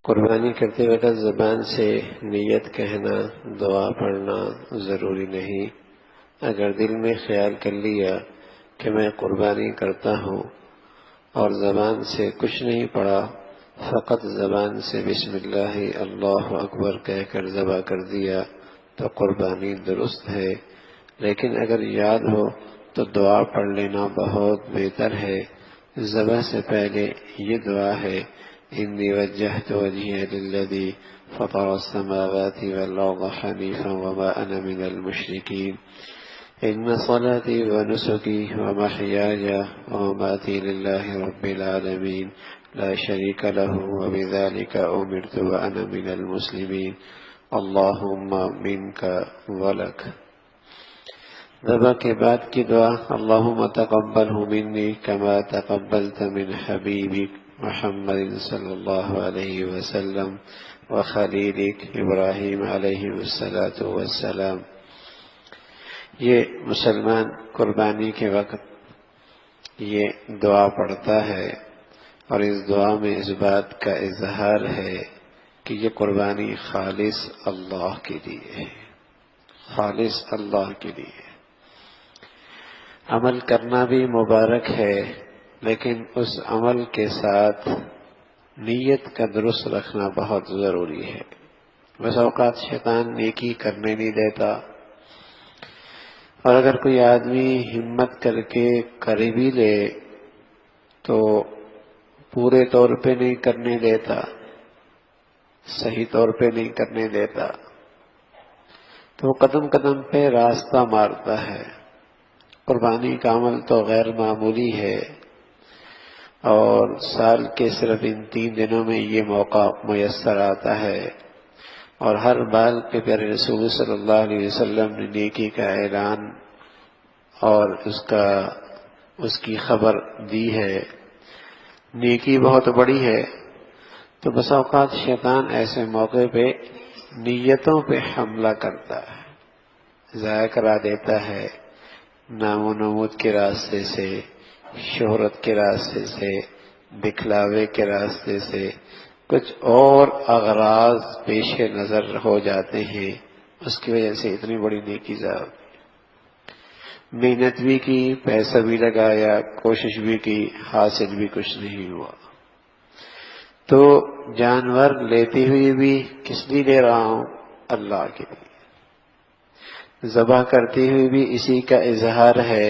قربانی کرتے وقت زبان سے نیت کہنا، دعا پڑھنا ضروری نہیں۔ اگر دل میں خیال کر لیا کہ میں قربانی کرتا ہوں اور زبان سے کچھ نہیں پڑھا، فقط زبان سے بسم اللہ اللہ اکبر کہہ کر ذبح کر دیا تو قربانی درست ہے، لیکن اگر یاد ہو تو دعا پڑھ لینا بہت بہتر ہے۔ ذبح سے پہلے یہ دعا ہے: انی وجہت وجہی للذی فطر السماوات والارض حنیفا وما انا من المشرکین ان صلاتی ونسکی ومحیای ومماتی للہ رب العالمین لا شریک لہ وبذلک امرت وانا من المسلمین اللہم منک ولک۔ ذبح کے بعد کی دعا: اللہم تقبلہ منی کما تقبلت من حبیبک محمد صلی اللہ علیہ وسلم وخلیلک ابراہیم علیہ السلام۔ یہ مسلمان قربانی کے وقت یہ دعا پڑھتا ہے، اور اس دعا میں اس بات کا اظہار ہے کہ یہ قربانی خالص اللہ کے لیے ہے، خالص اللہ کے لیے۔ عمل کرنا بھی مبارک ہے، لیکن اس عمل کے ساتھ نیت کا درست رکھنا بہت ضروری ہے۔ بس اوقات شیطان نیکی کرنے نہیں دیتا، اور اگر کوئی آدمی ہمت کر کے کر بھی لے تو پورے طور پہ نہیں کرنے دیتا، صحیح طور پہ نہیں کرنے دیتا، تو وہ قدم قدم پہ راستہ مارتا ہے۔ قربانی کا عمل تو غیر معمولی ہے، اور سال کے صرف ان 3 دنوں میں یہ موقع میسر آتا ہے، اور ہر بال پہ پیارے رسول صلی اللہ علیہ وسلم نے نیکی کا اعلان اور اس کی خبر دی ہے۔ نیکی بہت بڑی ہے، تو بس اوقات شیطان ایسے موقع پہ نیتوں پہ حملہ کرتا ہے، ضائع کرا دیتا ہے، نام و نمود کے راستے سے، شہرت کے راستے سے، دکھلاوے کے راستے سے، کچھ اور اغراض پیش نظر ہو جاتے ہیں، اس کی وجہ سے اتنی بڑی نیکی ضائع۔ محنت بھی کی، پیسہ بھی لگایا، کوشش بھی کی، حاصل بھی کچھ نہیں ہوا۔ تو جانور لیتے ہوئے بھی کس لیے لے رہا ہوں؟ اللہ کے لیے۔ ذبح کرتے ہوئے بھی اسی کا اظہار ہے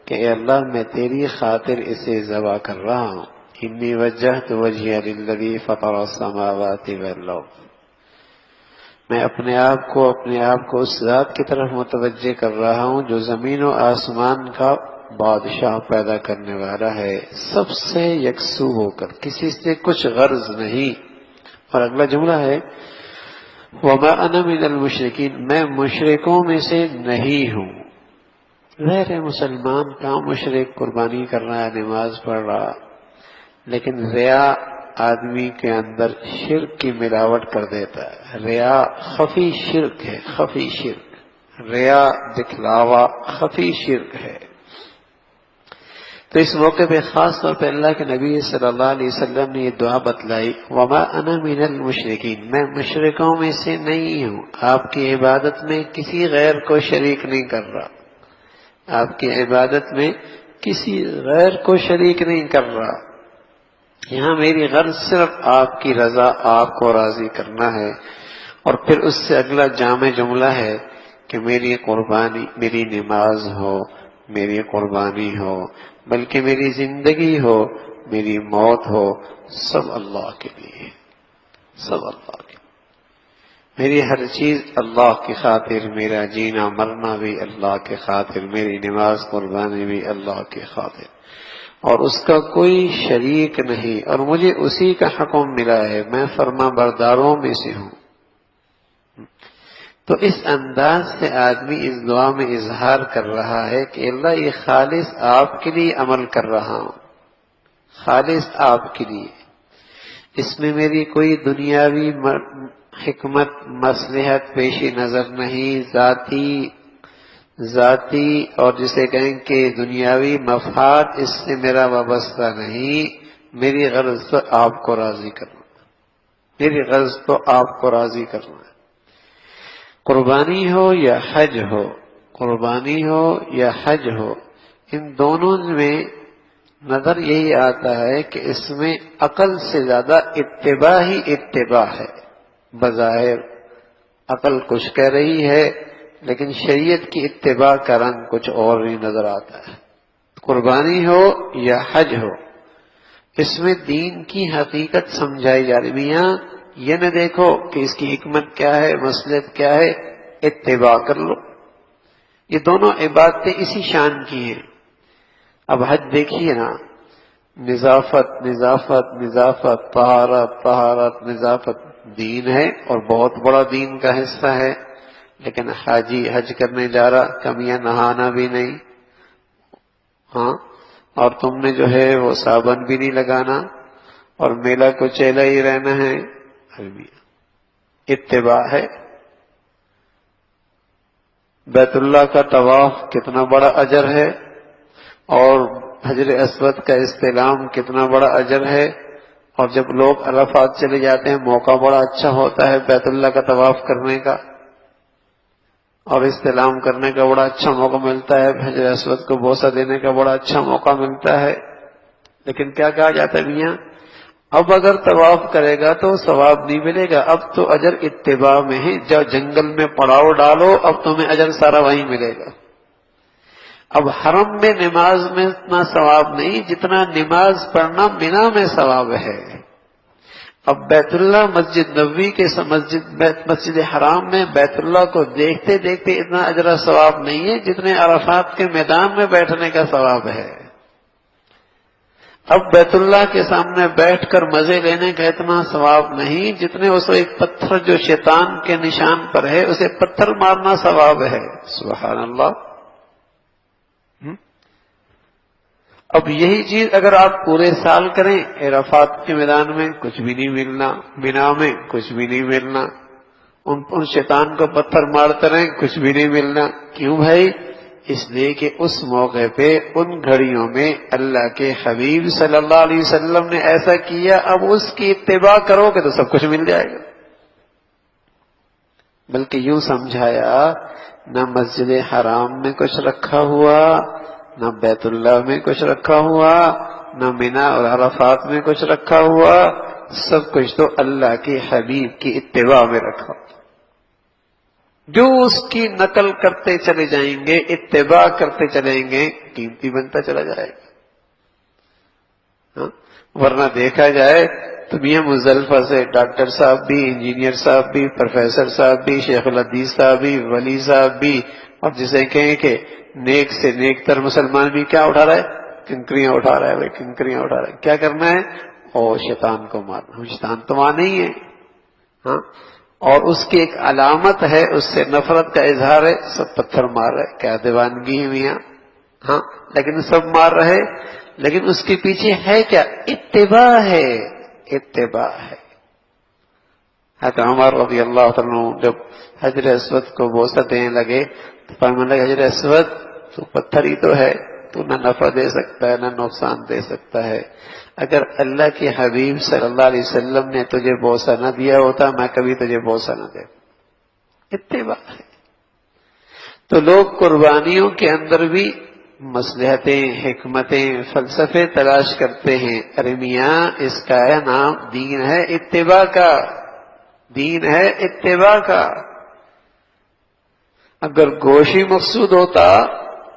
کہ اے اللہ میں تیری خاطر اسے ذبح کر رہا ہوں۔ انی وجہت وجہی للذی فطر السماوات والارض، میں اپنے آپ کو اس ذات کی طرف متوجہ کر رہا ہوں جو زمین و آسمان کا بادشاہ پیدا کرنے والا ہے، سب سے یکسو ہو کر، کسی سے کچھ غرض نہیں۔ اور اگلا جملہ ہے وما انا من المشرکین، میں مشرکوں میں سے نہیں ہوں۔ غیر مسلمان کا مشرک قربانی کر رہا ہے، نماز پڑھ رہا، لیکن ریا آدمی کے اندر شرک کی ملاوٹ کر دیتا ہے۔ ریا خفی شرک ہے، خفی شرک، ریا دکھلاوا خفی شرک ہے۔ تو اس موقع پہ خاص طور پہ اللہ کے نبی صلی اللہ علیہ وسلم نے یہ دعا بتلائی: وما انا من المشرکین، میں مشرکوں میں سے نہیں ہوں، آپ کی عبادت میں کسی غیر کو شریک نہیں کر رہا، آپ کی عبادت میں کسی غیر کو شریک نہیں کر رہا، یہاں میری غرض صرف آپ کی رضا، آپ کو راضی کرنا ہے۔ اور پھر اس سے اگلا جامع جملہ ہے کہ میری قربانی، میری نماز ہو، میری قربانی ہو، بلکہ میری زندگی ہو، میری موت ہو، سب اللہ کے لیے، سب اللہ کے لیے، میری ہر چیز اللہ کی خاطر، میرا جینا مرنا بھی اللہ کے خاطر، میری نماز قربانی بھی اللہ کے خاطر، اور اس کا کوئی شریک نہیں، اور مجھے اسی کا حکم ملا ہے، میں فرما برداروں میں سے ہوں۔ تو اس انداز سے آدمی اس دعا میں اظہار کر رہا ہے کہ اللہ یہ خالص آپ کے لیے عمل کر رہا ہوں، خالص آپ کے لیے، اس میں میری کوئی دنیاوی حکمت مصلحت پیشی نظر نہیں، ذاتی اور جسے کہیں کہ دنیاوی مفاد اس سے میرا وابستہ نہیں، میری غرض تو آپ کو راضی کرنا۔ میری غرض تو آپ کو راضی کرنا ہے. قربانی ہو یا حج ہو، قربانی ہو یا حج ہو، ان دونوں میں نظر یہی آتا ہے کہ اس میں عقل سے زیادہ اتباع ہی اتباع ہے. بظاہر عقل کچھ کہہ رہی ہے لیکن شریعت کی اتباع کا رنگ کچھ اور ہی نظر آتا ہے. قربانی ہو یا حج ہو، اس میں دین کی حقیقت سمجھائی جا رہی. میاں یہ نہ دیکھو کہ اس کی حکمت کیا ہے، مصلحت کیا ہے، اتباع کر لو. یہ دونوں عبادتیں اسی شان کی ہیں. اب حج دیکھیے نا، نظافت نظافت نظافت، طہارت طہارت نظافت، دین ہے اور بہت بڑا دین کا حصہ ہے. لیکن حاجی حج کرنے جا رہا، کمیاں نہانا بھی نہیں، ہاں، اور تم نے جو ہے وہ صابن بھی نہیں لگانا اور میلہ کو چیلا ہی رہنا ہے. اتباع ہے. بیت اللہ کا طواف کتنا بڑا اجر ہے اور حجر اسود کا استلام کتنا بڑا اجر ہے. اور جب لوگ عرفات چلے جاتے ہیں موقع بڑا اچھا ہوتا ہے بیت اللہ کا طواف کرنے کا اور استلام کرنے کا بڑا اچھا موقع ملتا ہے، حجر اسود کو بوسہ دینے کا بڑا اچھا موقع ملتا ہے. لیکن کیا کہا جاتا ہے میاں، اب اگر طواف کرے گا تو ثواب نہیں ملے گا، اب تو اجر اتباع میں ہے. جب جنگل میں پڑاؤ ڈالو اب تمہیں اجر سارا وہیں ملے گا. اب حرم میں نماز میں اتنا ثواب نہیں جتنا نماز پڑھنا مینا میں ثواب ہے. اب بیت اللہ مسجد نبوی کے مسجد حرام میں بیت اللہ کو دیکھتے دیکھتے اتنا اجر ثواب نہیں ہے جتنے عرفات کے میدان میں بیٹھنے کا ثواب ہے. اب بیت اللہ کے سامنے بیٹھ کر مزے لینے کا اتنا ثواب نہیں جتنے اس ایک پتھر جو شیطان کے نشان پر ہے اسے پتھر مارنا ثواب ہے. سبحان اللہ. اب یہی چیز اگر آپ پورے سال کریں، عرفات کے میدان میں کچھ بھی نہیں ملنا، مینا میں کچھ بھی نہیں ملنا، ان شیطان کو پتھر مارتے رہیں کچھ بھی نہیں ملنا. کیوں بھائی؟ اس لیے کہ اس موقع پہ ان گھڑیوں میں اللہ کے حبیب صلی اللہ علیہ وسلم نے ایسا کیا. اب اس کی اتباع کرو گے تو سب کچھ مل جائے گا. بلکہ یوں سمجھایا، نہ مسجد حرام میں کچھ رکھا ہوا، نہ بیت اللہ میں کچھ رکھا ہوا، نہ مینا اور عرفات میں کچھ رکھا ہوا، سب کچھ تو اللہ کے حبیب کی اتباع میں رکھا. جو اس کی نقل کرتے چلے جائیں گے، اتباع کرتے چلیں گے، قیمتی بنتا چلا جائے گا. ورنہ دیکھا جائے تو میاں مزدلفہ سے ڈاکٹر صاحب بھی، انجینئر صاحب بھی، پروفیسر صاحب بھی، شیخ الحدیث صاحب بھی، ولی صاحب بھی، اور جسے کہیں کہ نیک سے نیک تر مسلمان بھی کیا اٹھا رہا ہے؟ کنکریاں اٹھا رہا ہے. بھائی کنکریاں اٹھا رہا ہے، کیا کرنا ہے؟ اور شیطان کو مارنا. شیطان تو وہاں نہیں ہے، ہاں، اور اس کی ایک علامت ہے، اس سے نفرت کا اظہار ہے. سب پتھر مار رہے، کیا دیوانگی ہے میاں، ہاں، لیکن سب مار رہے. لیکن اس کے پیچھے ہے کیا؟ اتباع ہے، اتباع ہے. حضرت عمر رضی اللہ عنہ جب حجر اسود کو بوسہ دینے لگے تو فرمانے لگے، حجر اسود تو پتھر ہی تو ہے، تو نہ نفع دے سکتا ہے نہ نقصان دے سکتا ہے. اگر اللہ کے حبیب صلی اللہ علیہ وسلم نے تجھے بوسہ نہ دیا ہوتا میں کبھی تجھے بوسہ نہ دے. اتباع ہے. تو لوگ قربانیوں کے اندر بھی مصلحتیں، حکمتیں، فلسفے تلاش کرتے ہیں. ارے میاں اس کا نام دین ہے اتباع کا، دین ہے اتباع کا. اگر گوشت ہی مقصود ہوتا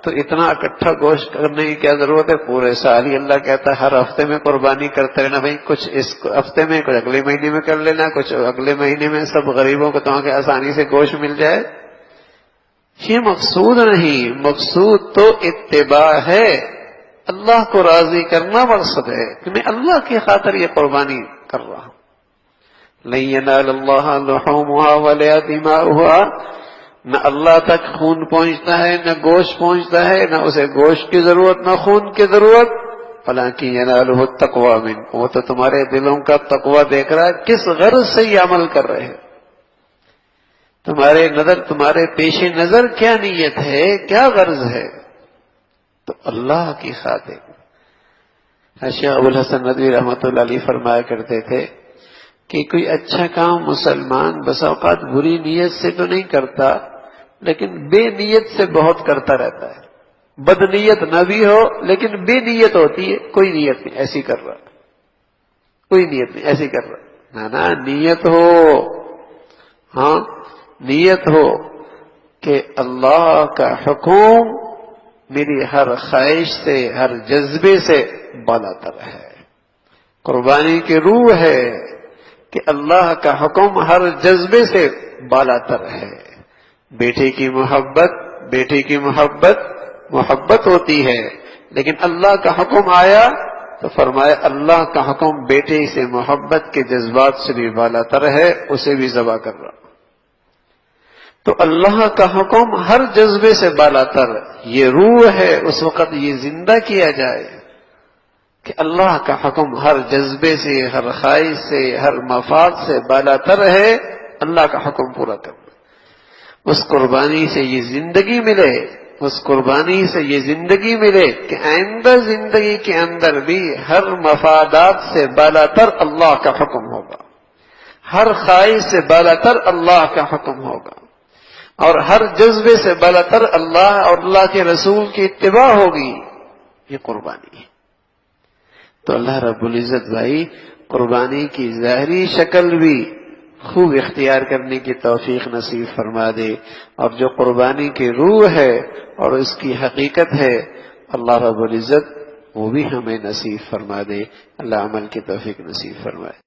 تو اتنا اکٹھا گوشت کرنے کی کیا ضرورت ہے؟ پورے سال ہی اللہ کہتا ہے ہر ہفتے میں قربانی کرتے رہنا. بھائی کچھ اس ہفتے میں، کچھ اگلے مہینے میں کر لینا، کچھ اگلے مہینے میں، سب غریبوں کو تمہیں آسانی سے گوشت مل جائے. یہ مقصود نہیں. مقصود تو اتباع ہے، اللہ کو راضی کرنا مقصد ہے کہ میں اللہ کی خاطر یہ قربانی کر رہا ہوں. لن ینال اللہ لحومها ولا دماؤها. نہ اللہ تک خون پہنچتا ہے نہ گوشت پہنچتا ہے، نہ اسے گوشت کی ضرورت نہ خون کی ضرورت. ولکن ینالہ التقوی منکم. وہ تو تمہارے دلوں کا تقوی دیکھ رہا ہے، کس غرض سے یہ عمل کر رہے ہیں. تمہارے پیش نظر کیا نیت ہے، کیا غرض ہے؟ تو اللہ کی خاطر. شیخ ابو الحسن ندوی رحمۃ اللہ علیہ فرمایا کرتے تھے کہ کوئی اچھا کام مسلمان بس اوقات بری نیت سے تو نہیں کرتا، لیکن بے نیت سے بہت کرتا رہتا ہے. بد نیت نہ بھی ہو لیکن بے نیت ہوتی ہے، کوئی نیت نہیں ایسی کر رہا، کوئی نیت نہیں ایسی کر رہا. نا نیت ہو، ہاں نیت ہو کہ اللہ کا حکم میری ہر خواہش سے، ہر جذبے سے بالا تر ہے. قربانی کی روح ہے کہ اللہ کا حکم ہر جذبے سے بالا تر ہے. بیٹے کی محبت محبت ہوتی ہے، لیکن اللہ کا حکم آیا تو فرمایا اللہ کا حکم بیٹے سے محبت کے جذبات سے بھی بالا تر ہے، اسے بھی ذبح کر رہا. تو اللہ کا حکم ہر جذبے سے بالا تر، یہ روح ہے. اس وقت یہ زندہ کیا جائے کہ اللہ کا حکم ہر جذبے سے، ہر خواہش سے، ہر مفاد سے بالا تر ہے، اللہ کا حکم پورا کرنا. اس قربانی سے یہ زندگی ملے، اس قربانی سے یہ زندگی ملے کہ آئندہ زندگی کے اندر بھی ہر مفادات سے بالا تر اللہ کا حکم ہوگا، ہر خواہش سے بالا تر اللہ کا حکم ہوگا، اور ہر جذبے سے بالا تر اللہ اور اللہ کے رسول کی اتباع ہوگی. یہ قربانی ہے. تو اللہ رب العزت بھائی قربانی کی ظاہری شکل بھی خوب اختیار کرنے کی توفیق نصیب فرما دے، اور جو قربانی کی روح ہے اور اس کی حقیقت ہے اللہ رب العزت وہ بھی ہمیں نصیب فرما دے. اللہ عمل کی توفیق نصیب فرمائے.